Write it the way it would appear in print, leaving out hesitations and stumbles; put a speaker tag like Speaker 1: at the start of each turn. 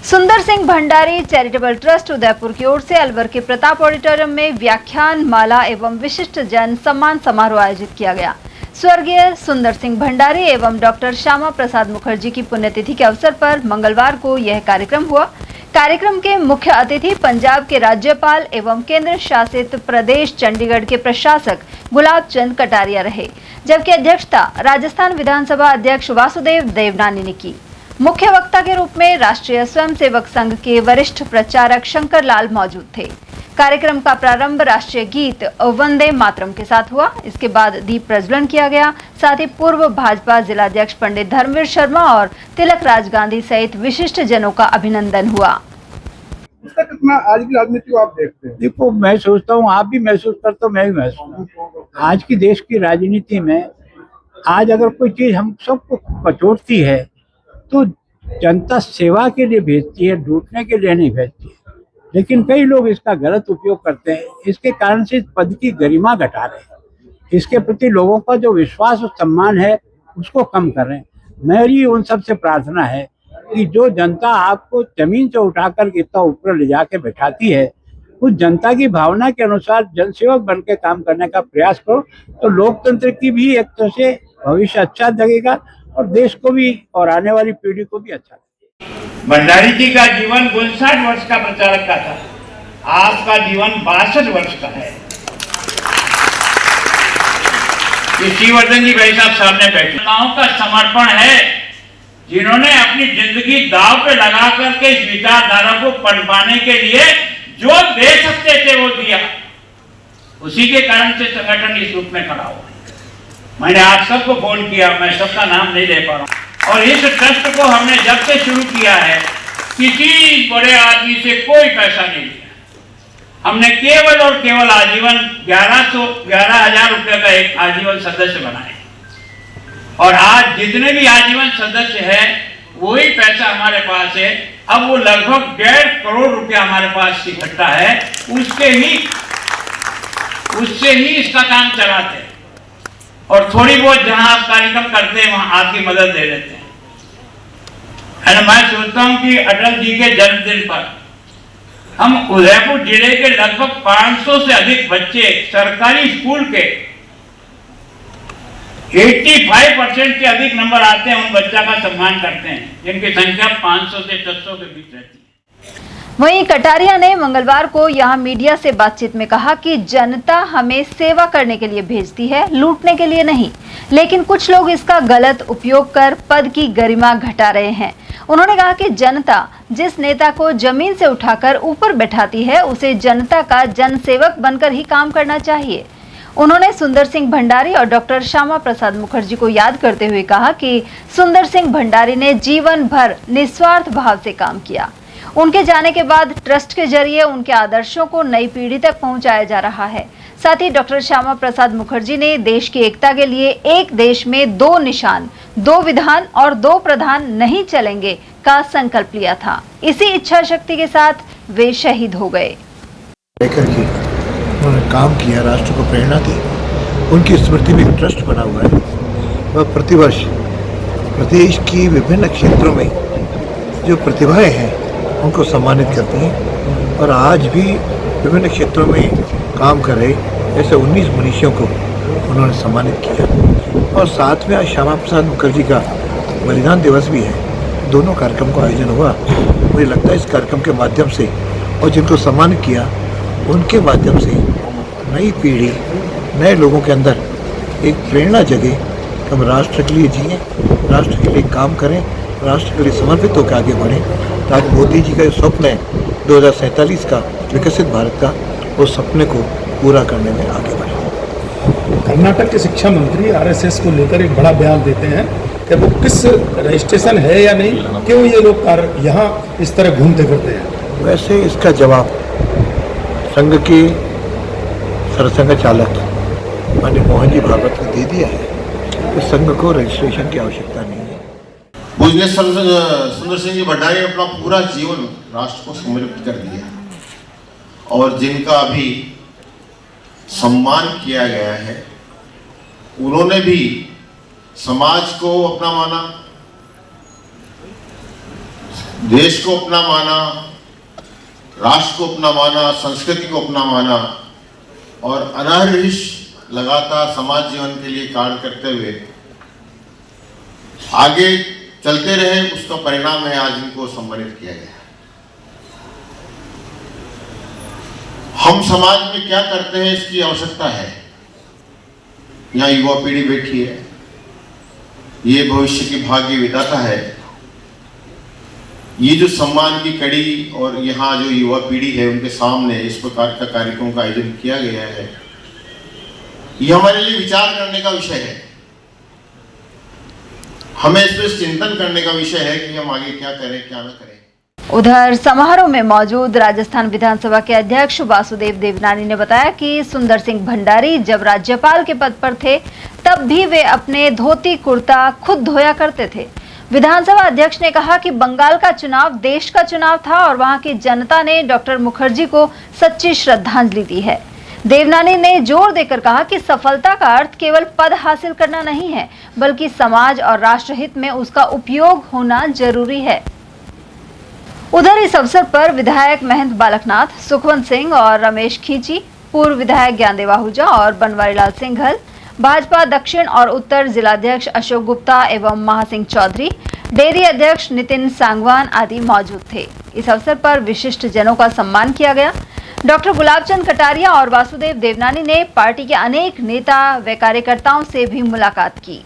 Speaker 1: सुंदर Singh Bhandari charitable trust Udaipur की ओर से अलवर के प्रताप ऑडिटोरियम में व्याख्यान माला एवं विशिष्ट जन सम्मान समारोह आयोजित किया गया। स्वर्गीय सुंदर सिंह भंडारी एवं डॉक्टर श्यामा प्रसाद मुखर्जी की पुण्यतिथि के अवसर पर मंगलवार को यह कार्यक्रम हुआ। कार्यक्रम के मुख्य अतिथि पंजाब के राज्यपाल एवं केंद्र शासित प्रदेश चंडीगढ़ के प्रशासक गुलाब चंद कटारिया रहे, जबकि अध्यक्षता राजस्थान विधानसभा अध्यक्ष वासुदेव देवनानी ने की। मुख्य वक्ता के रूप में राष्ट्रीय स्वयंसेवक संघ के वरिष्ठ प्रचारक शंकर लाल मौजूद थे। कार्यक्रम का प्रारंभ राष्ट्रीय गीत वंदे मातरम के साथ हुआ। इसके बाद दीप प्रज्वलन किया गया। साथ ही पूर्व भाजपा जिलाध्यक्ष पंडित धर्मवीर शर्मा और तिलक राज गांधी सहित विशिष्ट जनों का अभिनंदन हुआ।
Speaker 2: इसका कितना आज की राजनीति को आप देखते हैं?
Speaker 3: देखो, मैं सोचता हूँ, आप भी महसूस करते हो, मैं भी महसूस। आज की देश की राजनीति में आज अगर कोई चीज हम सबको कचोटती है तो जनता सेवा के लिए भेजती है, लूटने के लिए नहीं भेजती है। लेकिन कई लोग इसका गलत उपयोग करते हैं। इसके कारण से इस पद की गरिमा घटा रहे हैं। इसके प्रति लोगों का जो विश्वास और सम्मान है उसको कम कर रहे हैं। मेरी उन सबसे प्रार्थना है कि जो जनता आपको जमीन से उठाकर इतना ऊपर ले जाके बैठाती है, उस जनता की भावना के अनुसार जनसेवक बन के काम करने का प्रयास करो, तो लोकतंत्र की भी एक तरह से भविष्य अच्छा लगेगा और देश को भी और आने वाली पीढ़ी को भी अच्छा लगेगा।
Speaker 4: भंडारी जी का जीवन 59 वर्ष का प्रचारक का था, आपका जीवन 62 वर्ष का है। श्रीवर्धन जी भाई साहब सामने बैठे, गांव का समर्पण है, जिन्होंने अपनी जिंदगी दांव पे लगा करके इस विचारधारा को पनपाने के लिए जो दे सकते थे वो दिया। उसी के कारण से संगठन इस रूप में खड़ा हुआ। मैंने आप सबको फोन किया, मैं सबका नाम नहीं ले पा रहा हूँ। और इस ट्रस्ट को हमने जब से शुरू किया है, किसी बड़े आदमी से कोई पैसा नहीं लिया। हमने केवल और केवल आजीवन 11,000 रुपए का एक आजीवन सदस्य बनाए। और आज जितने भी आजीवन सदस्य हैं, वही पैसा हमारे पास है। अब वो लगभग 1.5 करोड़ रुपया हमारे पास इकट्ठा है, उससे ही इसका काम चलाते हैं। और थोड़ी बहुत जहां आप कार्यक्रम करते हैं वहां आपकी मदद दे देते हैं। मैं सोचता हूं कि अटल जी के जन्मदिन पर हम उदयपुर जिले के लगभग 500 से अधिक बच्चे सरकारी स्कूल के 85% के अधिक नंबर आते हैं, उन बच्चा का सम्मान करते हैं, जिनकी संख्या 500 से 600 के बीच रहती है।
Speaker 1: वहीं कटारिया ने मंगलवार को यहां मीडिया से बातचीत में कहा कि जनता हमें सेवा करने के लिए भेजती है, लूटने के लिए नहीं। लेकिन कुछ लोग इसका गलत उपयोग कर पद की गरिमा घटा रहे हैं। उन्होंने कहा कि जनता जिस नेता को जमीन से उठाकर ऊपर बैठाती है, उसे जनता का जनसेवक बनकर ही काम करना चाहिए। उन्होंने सुंदर सिंह भंडारी और डॉक्टर श्यामा प्रसाद मुखर्जी को याद करते हुए कहा कि सुंदर सिंह भंडारी ने जीवन भर निस्वार्थ भाव से काम किया। उनके जाने के बाद ट्रस्ट के जरिए उनके आदर्शों को नई पीढ़ी तक पहुंचाया जा रहा है। साथ ही डॉक्टर श्यामा प्रसाद मुखर्जी ने देश की एकता के लिए एक देश में 2 निशान, 2 विधान और 2 प्रधान नहीं चलेंगे का संकल्प लिया था। इसी इच्छा शक्ति के साथ वे शहीद हो गए।
Speaker 5: उन्होंने काम किया, राष्ट्र को प्रेरणा दी। उनकी स्मृति में एक ट्रस्ट बना हुआ है। वह प्रतिवर्ष प्रदेश की विभिन्न क्षेत्रों में जो प्रतिभाएं हैं उनको सम्मानित करती हैं। और आज भी विभिन्न क्षेत्रों में काम कर रहे ऐसे 19 मनीषियों को उन्होंने सम्मानित किया। और साथ में आज श्यामा प्रसाद मुखर्जी का बलिदान दिवस भी है। दोनों कार्यक्रम का आयोजन हुआ। मुझे लगता है इस कार्यक्रम के माध्यम से और जिनको सम्मानित किया उनके माध्यम से नई पीढ़ी, नए लोगों के अंदर एक प्रेरणा जगे कि हम राष्ट्र के लिए जिएं, राष्ट्र के लिए काम करें, राष्ट्र के लिए समर्पित होकर आगे बढ़ें, ताकि मोदी जी का जो स्वप्न है 2047 का विकसित भारत का, उस सपने को पूरा करने में आगे बढ़ें।
Speaker 2: कर्नाटक के शिक्षा मंत्री आरएसएस को लेकर एक बड़ा बयान देते हैं कि वो किस रजिस्ट्रेशन है या नहीं, क्यों ये लोग यहाँ इस तरह घूमते फिरते हैं।
Speaker 5: वैसे इसका जवाब संघ के सरसंघ चालक माननीय मोहन जी भागवत ने दे दिया है कि संघ को रजिस्ट्रेशन की आवश्यकता नहीं है।
Speaker 6: पूज्य सुंदर सिंह जी भंडारी ने अपना पूरा जीवन राष्ट्र को समर्पित कर दिया और जिनका अभी सम्मान किया गया है, उन्होंने भी समाज को अपना माना, देश को अपना माना, राष्ट्र को अपना माना, संस्कृति को अपना माना और अनाहृष लगातार समाज जीवन के लिए कार्य करते हुए आगे चलते रहे, उसका परिणाम है आज इनको सम्मानित किया गया। हम समाज में क्या करते हैं इसकी आवश्यकता है। यहाँ युवा पीढ़ी बैठी है, ये भविष्य की भाग्य विधाता है। ये जो सम्मान की कड़ी और यहाँ जो युवा पीढ़ी है उनके सामने इस प्रकार का कार्यक्रम का आयोजन किया गया है, ये हमारे लिए विचार करने का विषय है। हमें इस पर चिंतन करने का विषय है कि हम आगे क्या करें क्या न करें।
Speaker 1: उधर समारोह में मौजूद राजस्थान विधानसभा के अध्यक्ष वासुदेव देवनानी ने बताया कि सुंदर सिंह भंडारी जब राज्यपाल के पद पर थे तब भी वे अपने धोती कुर्ता खुद धोया करते थे। विधानसभा अध्यक्ष ने कहा कि बंगाल का चुनाव देश का चुनाव था और वहां की जनता ने डॉक्टर मुखर्जी को सच्ची श्रद्धांजलि दी है। देवनानी ने जोर देकर कहा कि सफलता का अर्थ केवल पद हासिल करना नहीं है, बल्कि समाज और राष्ट्रहित में उसका उपयोग होना जरूरी है। उधर इस अवसर पर विधायक महंत बालकनाथ, सुखवंत सिंह और रमेश खींची, पूर्व विधायक ज्ञानदेव आहूजा और बनवारीलाल सिंघल, भाजपा दक्षिण और उत्तर जिलाध्यक्ष अशोक गुप्ता एवं महासिंह चौधरी, डेयरी अध्यक्ष नितिन सांगवान आदि मौजूद थे। इस अवसर पर विशिष्ट जनों का सम्मान किया गया। डॉक्टर गुलाबचंद कटारिया और वासुदेव देवनानी ने पार्टी के अनेक नेता व कार्यकर्ताओं से भी मुलाकात की।